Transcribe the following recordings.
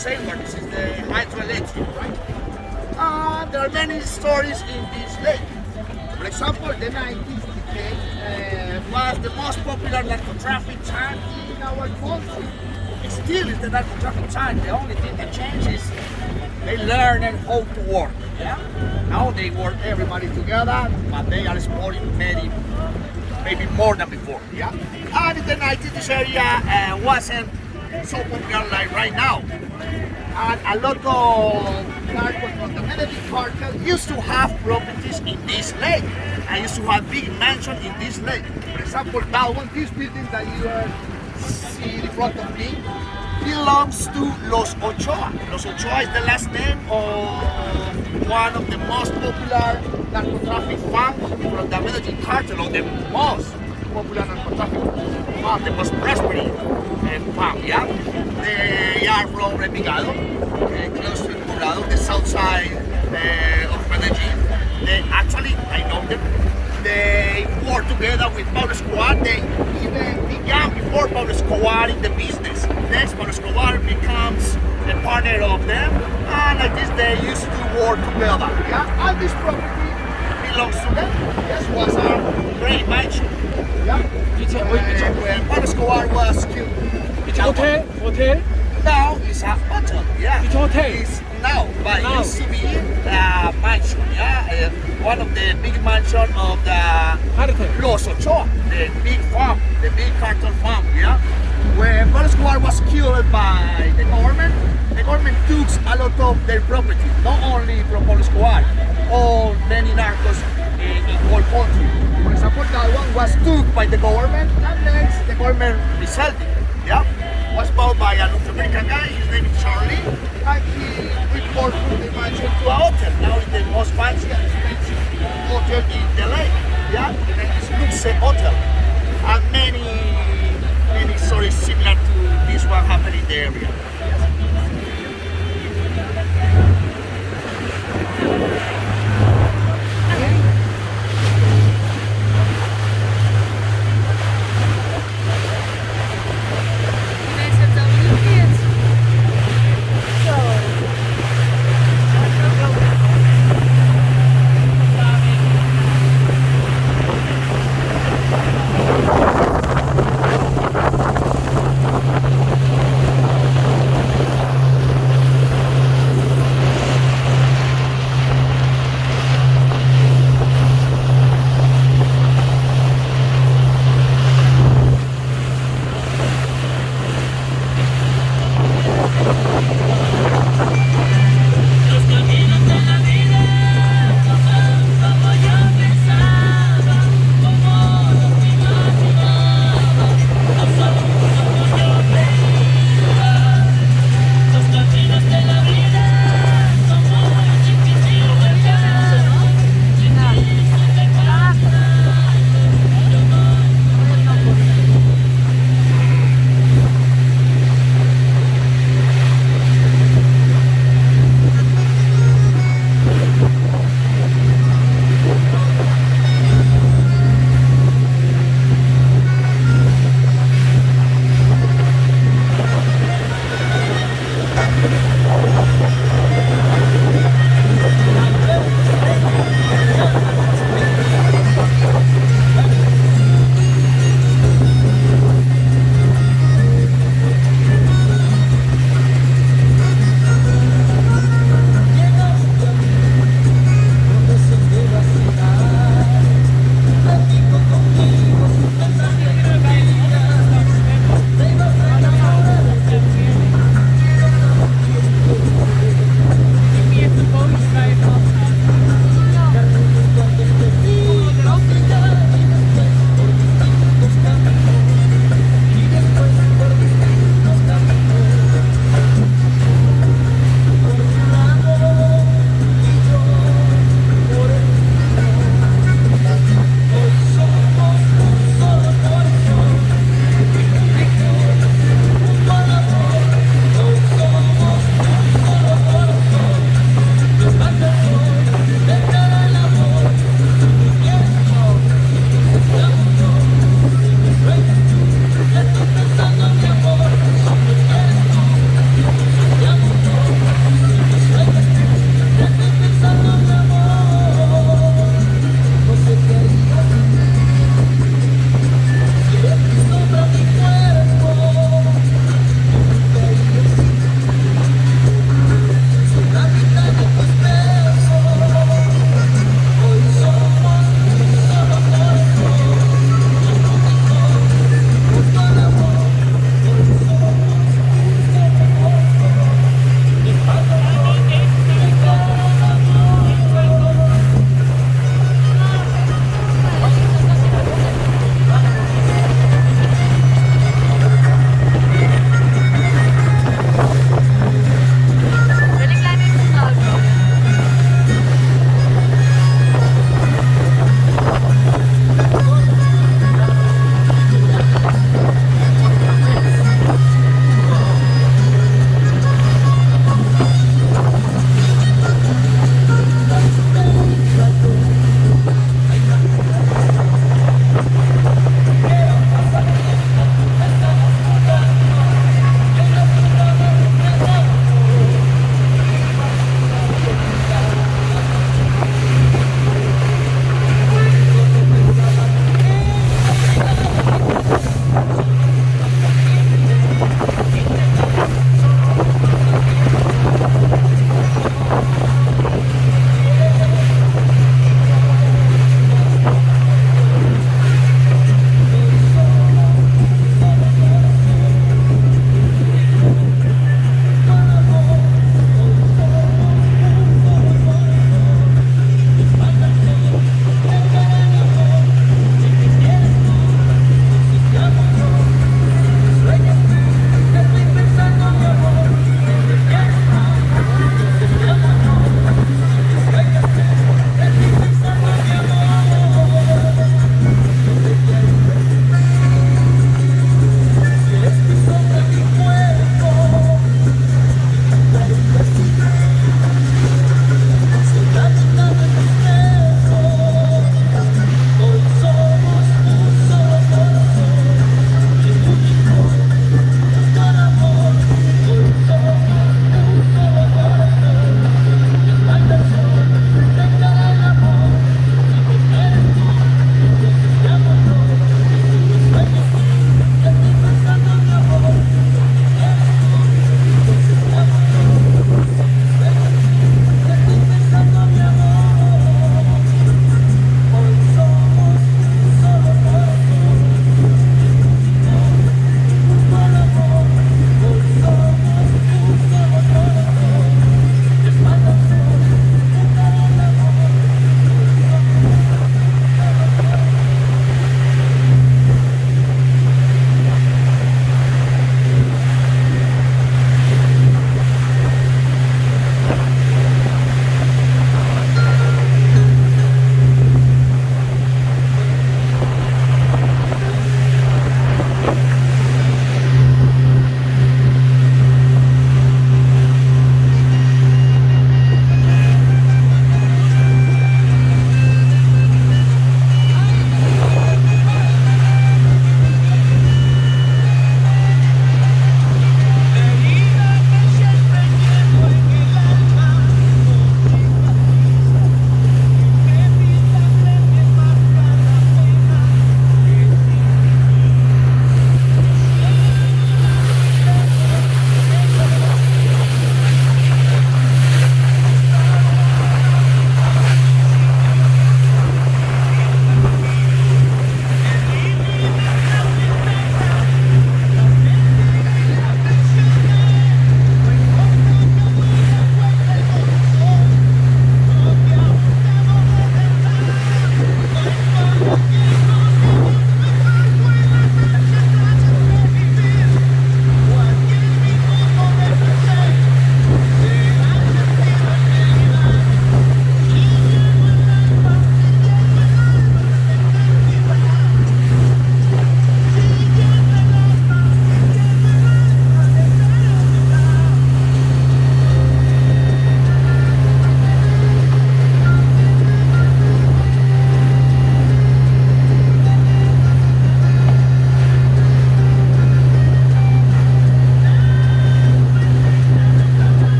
Sandbar. This is the hydroelectric, right? There are many stories in this lake. For example, the 90s was the most popular narco-traffic time in our country. It still is the narco-traffic time. The only thing that changes, they learn how to work. Yeah? Now they work everybody together, but they are exploring maybe more than before. Yeah? And in the 90s, this area wasn't so popular like right now. And a lot of narcos from the Medellin cartel used to have properties in this lake. I used to have big mansions in this lake. For example, that one, this building that you see in front of me, belongs to Los Ochoa. Los Ochoa is the last name of one of the most popular narco-traffic families from the Medellin cartel, or the most popular narco-traffic family, the most prosperous family. Yeah? They are from Envigado, close to Colorado, the south side of Medellin. They actually, I know them, they work together with Pablo Escobar. They even began before Pablo Escobar in the business. Next, Pablo Escobar becomes a partner of them, and like this they used to work together. Yeah? And this property belongs to them. This was a great mansion. Yeah? When Pablo Escobar was killed. It's hotel? Now it's a hotel. Yeah. It's hotel. It's now, but it used to be a mansion. Yeah. One of the big mansions of the Los Ochoa, the big farm, the big cartel farm. Yeah. When Pablo Escobar was killed by the government took a lot of their property, not only from Pablo Escobar, all many narcos in whole country. For example, that one was took by the government, and next the government resold it. Yeah, was bought by a North American guy. His name is Charlie, and he reported the mansion to a hotel. Now it's the most fancy and expensive hotel in the lake. Yeah, the name is Luxe Hotel, and many stories similar to this one happened in the area.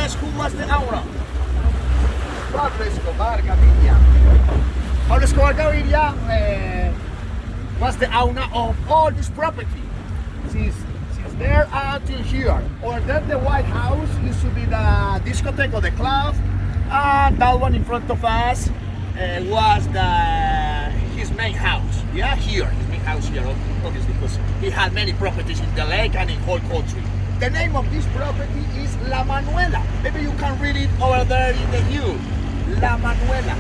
guess who was the owner? Pablo Escobar Gaviria. Pablo Escobar Gaviria was the owner of all this property. Since there until here. Or then the White House used to be the discotheque or the club. And that one in front of us was his main house. Yeah, here, his main house here, obviously, because he had many properties in the lake and in whole country. The name of this property is La Manuela. Maybe you can read it over there in the view. La Manuela.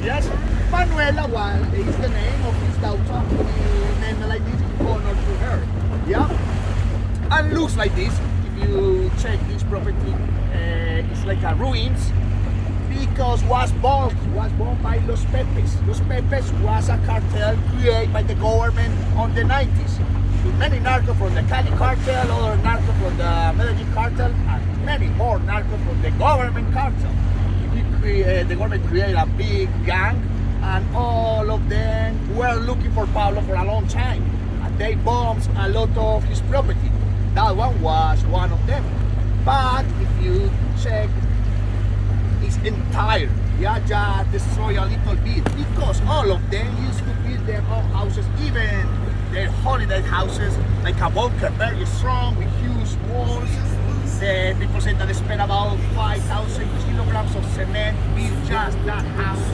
Yes? Manuela is the name of his daughter. He named it like this in honor to her. Yeah? And looks like this. If you check this property, it's like a ruins because was bombed by Los Pepes. Los Pepes was a cartel created by the government on the 90s. With many narcos from the Cali cartel, other narcos from the Medellin cartel, and many more narcos from the government cartel. The government created a big gang, and all of them were looking for Pablo for a long time. And they bombed a lot of his property. That one was one of them. But if you check, it's entire. Yeah, just destroy a little bit because all of them used to build their own houses, even their holiday houses, like a bunker, very strong with huge walls. The people say that they spent about 5,000 kilograms of cement build just that house.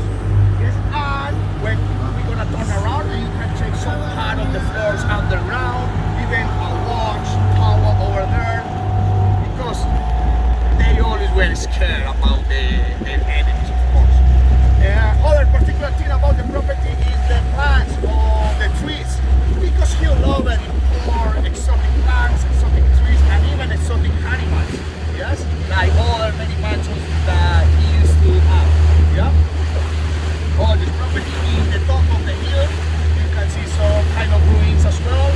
Yes, and when we're gonna turn around, you can check some part of the floors underground, even a watch tower over there, because they always were scared about their enemies, of course. Other particular thing about the property is the plants or the trees, because he loved it for exotic plants, exotic trees, and even exotic animals. Yes, like other many mansions that he used to have. Yeah. All this property in the top of the hill, you can see some kind of ruins as well.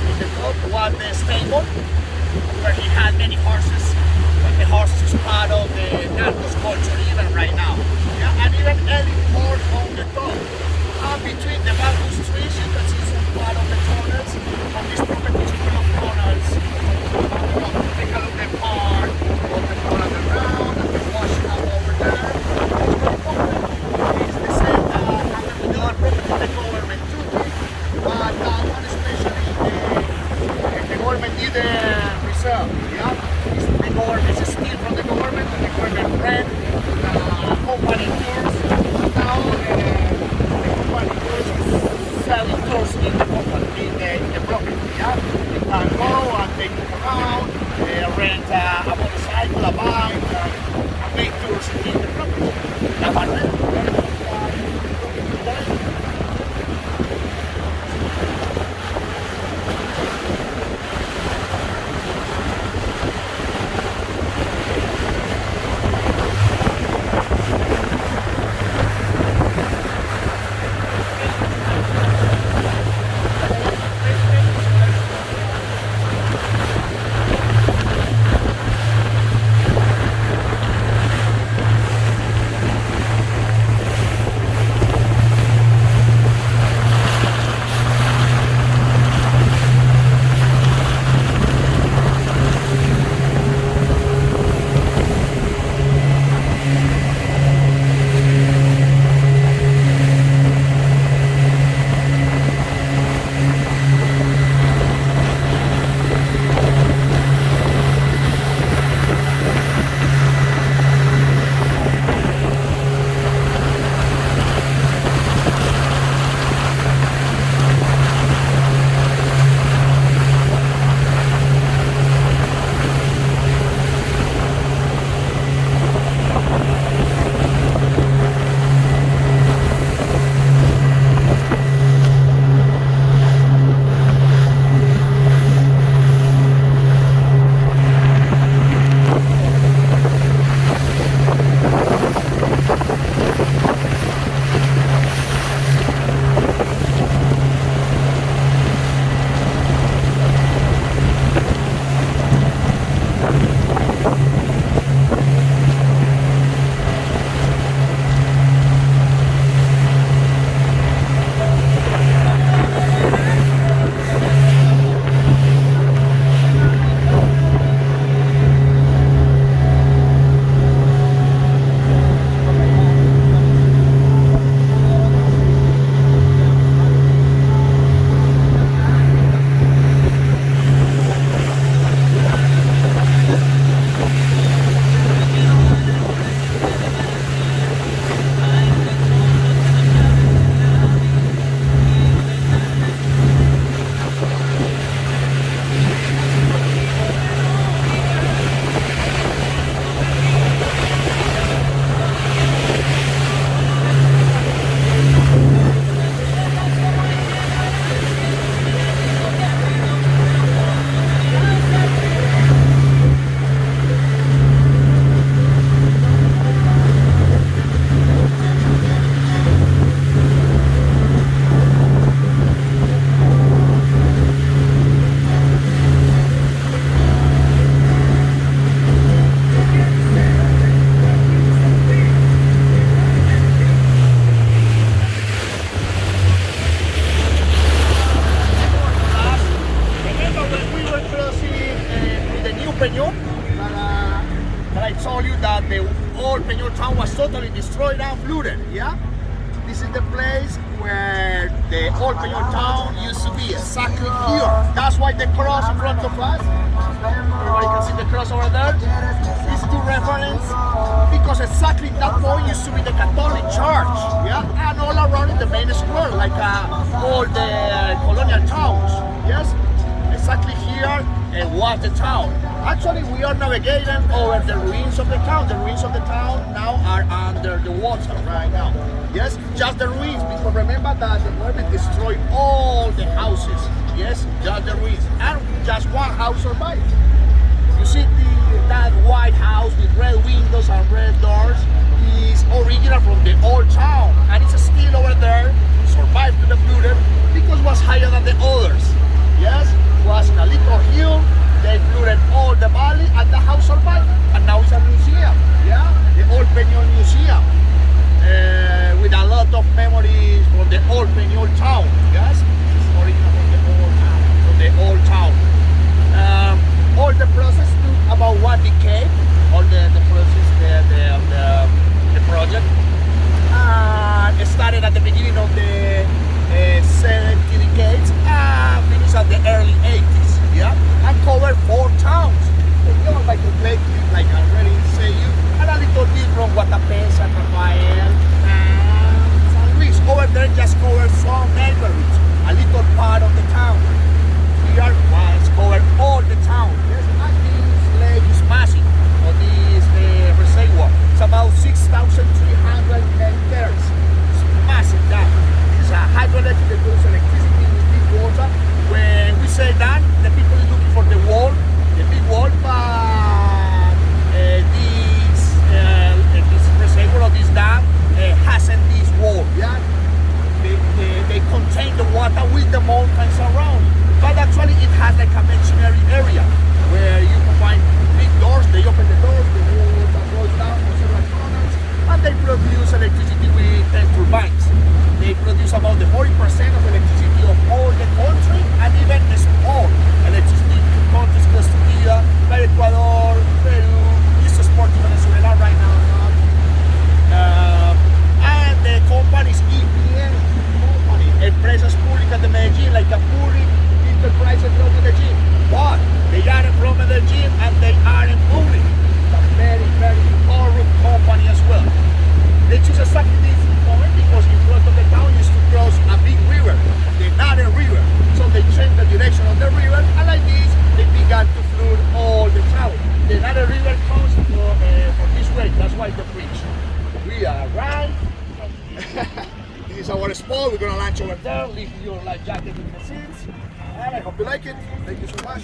In the top was the stable, where he had many horses. But the horses is part of the narcos culture even right now. Yeah, and even Ellie Port on the top. And between the bamboo trees, you can see some part of the tunnels. And this property is full of tunnels. Take a look at the part of the tunnel around and the washing over there. It's the same happened with the other property the government took it. But that one especially the government didn't reserve. Yeah? The government is still from the government, and the government rent company tours. Now the company tours is selling tours in the company, in the property. Yeah? You can go and take it around, rent a motorcycle, a bike, and make tours in the property. La Manuela. town was totally destroyed and flooded. Yeah. This is the place where the old Peñol town used to be, exactly here. That's why the cross in front of us, everybody can see the cross over there, is to reference, because exactly that point used to be the Catholic Church, yeah? And all around in the main square, like all the colonial towns, yes? Exactly here was the town. Actually, we are navigating over the ruins of the town. The ruins of the town now are under the water right now. Yes, just the ruins, because remember that the government destroyed all the houses. Yes, just the ruins. And just one house survived. You see that white house with red windows and red doors is original from the old town. And it's still over there, survived to the flooded, because it was higher than the others. Yes, was in a little hill. They flooded all the valley and the house survived. And now it's a museum, yeah? The Old Peñol Museum. With a lot of memories from the Old Peñol town, yes? It's original from the old town, all the process took about 1 decade, all the process, the project. It started at the beginning of the 70 decades and finished at the early 80s, yeah? And covered 4 towns. You know, like completely, like I already say you, and a little bit from Guatapé, San Rafael, and San Luis. Over there just covers some neighborhoods, a little part of the town. Here was covered all the town. Yes, and this lake is massive, or this reservoir. It's about 6,300 hectares. It's massive dam. It's a hydroelectric that produces electricity with big water. When we say that, the people are looking for the wall, the big wall, but this reservoir of this dam hasn't this wall. Yeah, they contain the water with the mountains around, but actually it has like a machinery area where you can find big doors. They open the doors, the water goes down for several tunnels, and they produce electricity with 10 turbines. They produce about the 40% of electricity of all the country, and even small electricity to countries close to here, like Ecuador, Peru, just supporting Venezuela right now. And the company is EPM company, Empresas Públicas de Medellín, like a public enterprise from Medellín. But they are from Medellín and they are in public. It's a very, very corrupt company as well. They choose exactly this moment because in front of the town used to cross a big river, the Nare River. So they changed the direction of the river, and like this, they began to flood all the town. The Nare River comes from this way, that's why the bridge. We are right. This is our spot. We're gonna launch over there. Leave your life jacket in the seats, and I hope you like it. Thank you so much.